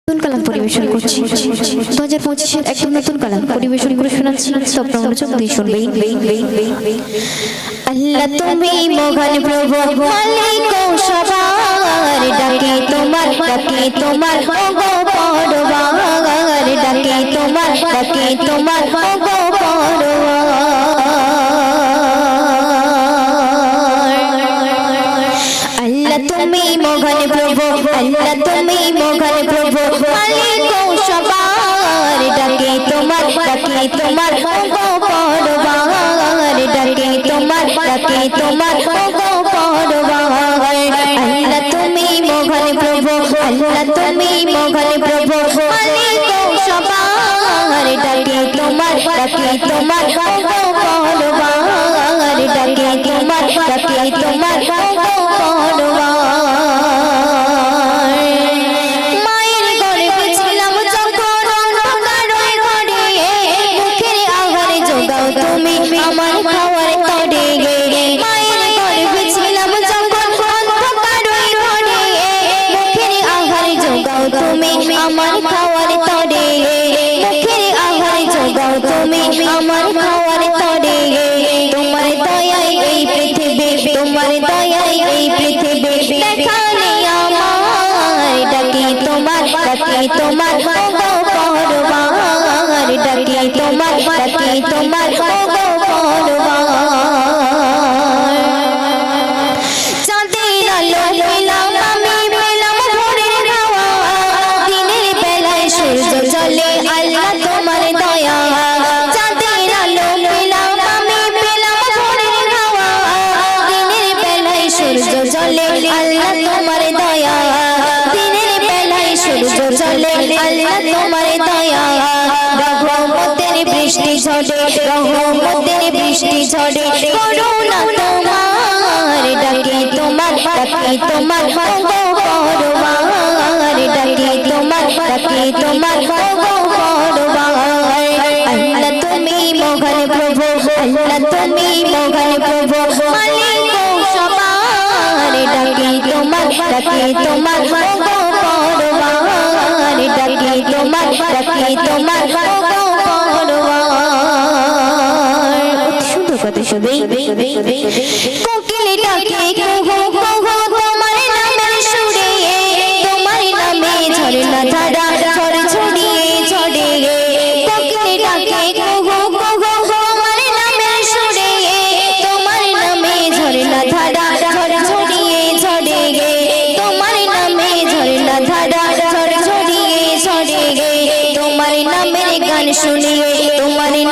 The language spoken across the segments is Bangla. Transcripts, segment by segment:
নতুন কালাম পরিবেশন করছি 2025-এর একদম নতুন কালাম পরিবেশন করে শোনাচ্ছি তো আপনারা মনোযোগ দিয়ে শুনবেন। আল্লাহ তুমি মহান প্রভু মালিক সবার ডাকে তোমার ওগো পরওয়ার ডাকে তোমার ওগো পরওয়ার। আল্লাহ তুমি মহান প্রভু মালিক সবার ডাকে তোমার ওগো পরওয়ার ডাকে তোমার ওগো পরওয়ার। আল্লাহ তুমি মহান প্রভু মালিক সবার ডাকে তোমার ওগো পরওয়ার ডাকে তোমার ওগো পরওয়ার। আমার খাওয়ার তরে মায়ের গর্ভে ছিলাম যখন অন্ধকার ঘরে মুখের আহার জোগাও তুমি আমার খাওয়ার তরে মুখের আহার জোগাও তুমি আমার খাওয়ার তরে। তোমার দয়ায় এই পৃথিবী দেখালে আমার ডাকি তোমার ওগো পরওয়ার ডাকি তোমার ওগো পরওয়ার। চাঁদের আলো পেলাম আমি ভোরের হাওয়া দিনের বেলায় সূর্য জ্বলে আল্লাহ তোমার দয়া। চাঁদের আলো পেলাম আমি ভোরের হাওয়া দিনের বেলায় সূর্য জ্বলে আল্লাহ তোমার দয়া। দিনের বেলায় সূর্য জ্বলে আল্লাহ তোমার দয়া। রহমতের বৃষ্টি ঝরে করুণা তোমার ডাকে তোমার ওগো পরওয়ার ডাকে তোমার ওগো পরওয়ার। আল্লাহ তুমি মহান প্রভু মালিক সবার ডাকে তোমার ওগো পরওয়ার ডাকে তোমার ওগো পরওয়ার। অতি সুন্দর কথা শুনবে। কোকিল ডাকে কুহু কুহু তোমার নামের সুরে তোমার নামে ঝরনা ধারা ছড়িয়ে কোকিল ডাকে কুহু কুহু তোমার নামের সুরে তোমার নামে ঝরনা ধারা ছড়িয়ে তোমার নামে ঝরনা ধারা ছড়িয়ে তোমার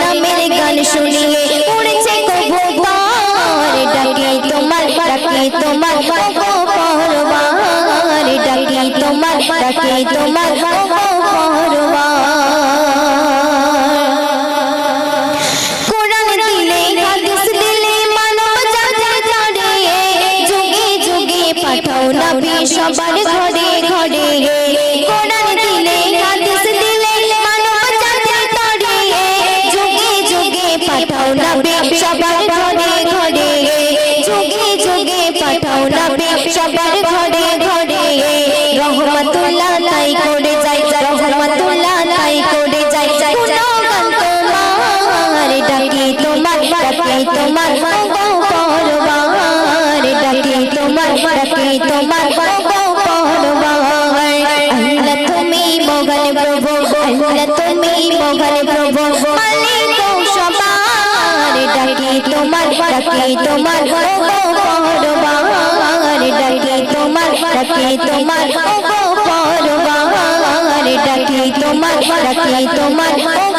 নামের গান শুনিয়ে উড়ছে কবুতর ডাকে তোমার ওগো পরওয়ার ডাকে তোমার ওগো পরওয়ার। কোরআন দিলে হাদিস দিলে মানব জাতির তরে যুগে যুগে পাঠাও নবী সবার ঘরে ঘরে। কোরআন দিলে হাদিস দিলে মানব জাতির তরে যুগে যুগে পাঠাও নবী সবার ঘরে ঘরে। যুগে যুগে পাঠাও নবী সবার ঘরে ঘরে। রহমাতুল্লাহ তাই করে যাই গুণগান তোমার ডাকে তোমার ওগো পরওয়ার ডাকে তোমার ওগো পরওয়ার। আল্লাহ তুমি মহান প্রভু মালিক সবার ডাকে তোমার ওগো পরওয়ার ডাকে তোমার ওগো পরওয়ার ডাকে তোমার ওগো